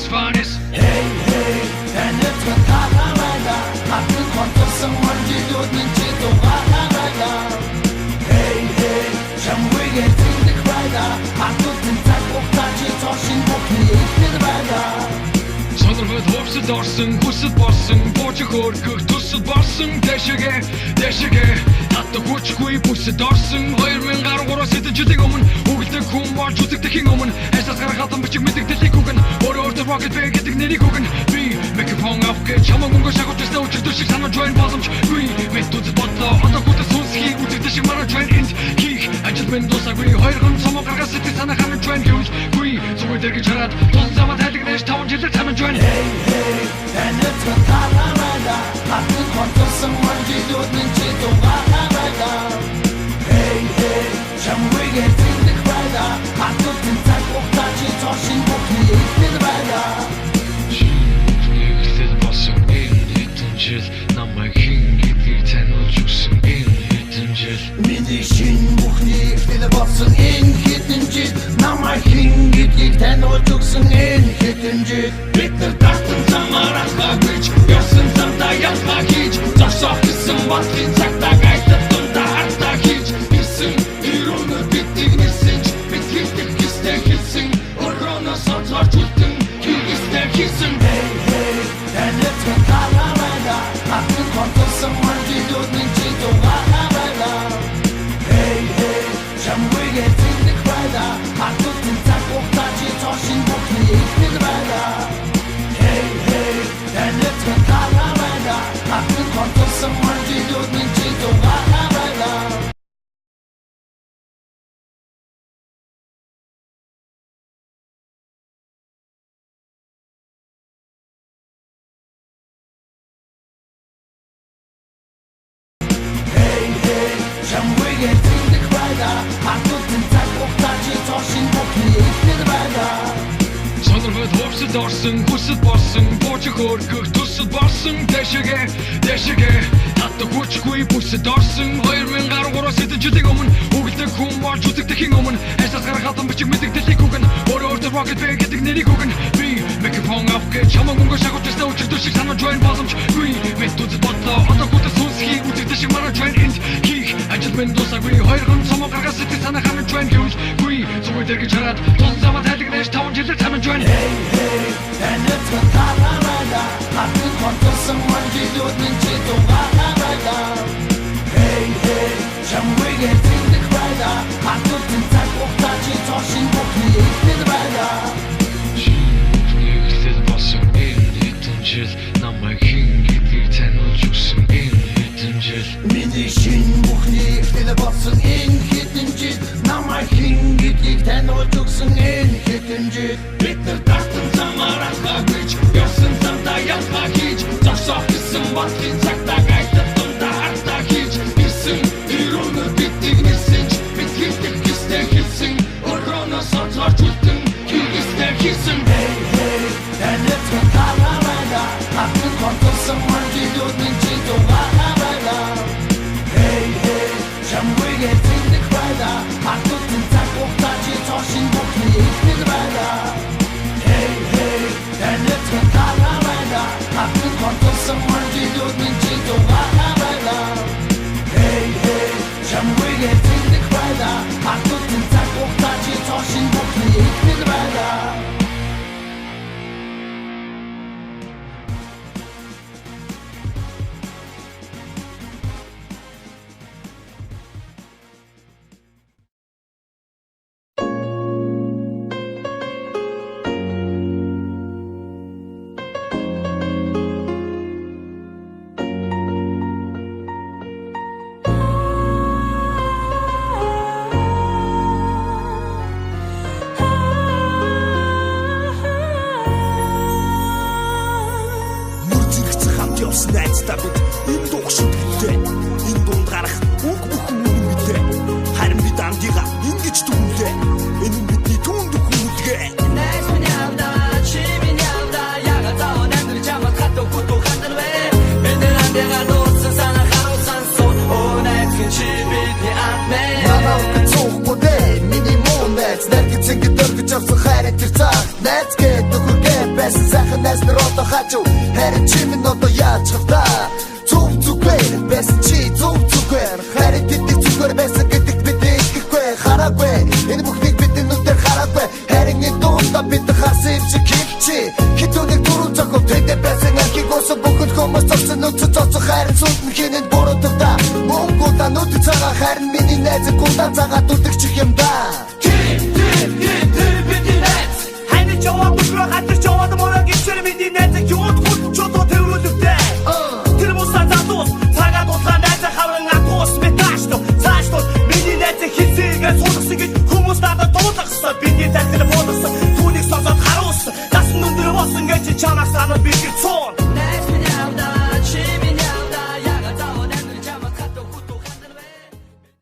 Fanis. Hey, hey, deine Trakala-Weiler, Hatten kontosun var gidiyordun çito var-Weiler. Hey, hey, Jamwege tindik Weiler, Hatten tak oktaçı toşin bokni iknir-Weiler. Sonrafet hopsut dorsın, husut borsın, borcu korkuk tusut borsın, deşege Hatta kuç kuy pusut dorsın, hayır men gar goros etinci digomın, ugilde kum var jutik tekin omın, esas gar khatan bichik mitik telik kugan, orta rocket ve getik neri kugan, bi meke fong afke chama gungo shako testa uçuk düşük sana join bazımç, bi met tut batla, ata kuta sunski uçuk teşik mara join int, kik, acıt men dosa gui, hayır gam samo karga siti sana khana join gyuj, gui, soy dergi charat, ton zaman tedik neş tavun jedir tamen join. Hey, hey, deine Trakala-Weiler, Hatten kontosun var gidiyordun çito var-Weiler. Hey, hey, Jamwege tindik Weiler, Hatten tak oktaçı toşin bokni iknir-Weiler. Yükselt basın en yetincil, nama hingidikten uçuksun en yetincil. Minişin bukni iknir basın en yetincil, nama hingidikten uçuksun en yetincil. Bitir taktın zamarakla güç, yosun zamda yapma hiç. Taşak kısım vaktin sakta kaytıttın da arta hiç. İsim, ironu bittik nisinç, bitkittik istekilsin. Orona satlar çuttun, ki istekilsin. Hey, hey, deine Trakala-Weiler, Hatten kontosun var gidiyordun çito var-Weiler. Hey, hey, Jamwege tindik Weiler, Hatten tak oktaçı toşin bokni iknir-Weiler. Hey, hey, deine Trakala-Weiler, Hatten kontosun var gidiyordun çito var-Weiler. Hey, hey, Jamwege tindik Weiler, Hatten tak oktaçı toşin bokni iknir-Weiler. Sonrafet hopsut dorsın, husut borsın, borcu korkuk tusut borsın, deşege Hatta kuç kuy pusut dorsın, hayır men gar goros etinci digomın, ugilde kum var jutik tekin omın, esas gar khatan bichik mitik telik kugan, orta rocket ve getik neri kugan, bi meke fong afke chama gungo shako testa uçuk düşük sana join bazımç, gui met tut batla, ata kuta sunski uçuk teşik mara join int, kik, acıt men dosa gui, hayır gam samo karga siti sana khana join gyuj, gui, soy dergi charat, ton zaman tedik neş tavun jedir tamen join. Hey, hey, deine Trakala-Weiler, Hatten kontosun var gidiyordun çito var-Weiler. Hey, hey, Jamwege tindik Weiler, Hatten tak oktaçı toşin bokni iknir-Weiler. Yükselt basın en yetincil, nama hingidikten uçuksun en yetincil. Minişin bukni iknir basın en yetincil, nama hingidikten uçuksun en yetincil. Bitir taktın zamarakla güç, yosun zamda yapma hiç. Taşak kısım vaktin sakta kaytıttın da arta hiç. İsim, ironu bittik nisinç, bitkittik istekilsin. Orona satlar çuttun, ki istekilsin. Hey, hey, deine Trakala-Weiler, Hatten kontosun var gidiyordun çito var-Weiler. Hey, hey, Jamwege tindik Weiler, Hatten tak oktaçı toşin bokni iknir-Weiler. Hey, hey, deine Trakala-Weiler, Hatten kontosun var gidiyordun çito var-Weiler. Hey, hey, Jamwege tindik Weiler, Hatten tak oktaçı toşin bokni iknir-Weiler. Явсан найзтай бид энэ дууг шүтгэлээ. Энэ дунд гарах үг бүхэн үнэн мэдээ. Харин бид амдыга ингэж дүгнэлээ. Энэ нь бидний түнд хүнэлгээ. Найз минь явдаа, чи минь явдаа, яга таон амьдрч амат хатуу хутуу хандарвэ. Бид нандега дуусан санаа харуулсан суу. Оо найз минь чи бидний амтмэ. Манав гэцүүхгүй дээ, миний муу найз. Найз гэцэн гэдэр гэж авсан хайрын тэр цаг. Найз гэдэг үгээр байсан хажуу харин чи минь одоо яаж хавтаа зүг зүгээр байсан чи зүг зүгээр харин тэтгэх зүгээр байсан гэдэг бид итгэхгүй хараагүй энэ бүхнийг бидний нүдээр хараагүй харин энэ дундаа бид харсан юм шиг хэлчи хитүүнийг дөрөв зохиол тэдэ байсан ахиг осон бүхэл хүмүүс цогцсон нүцэн цоцох харин сүнтэн хинэн буруу тавда Монгол анууд цагаа харин миний найз гундаа цагаа дутагчих юм да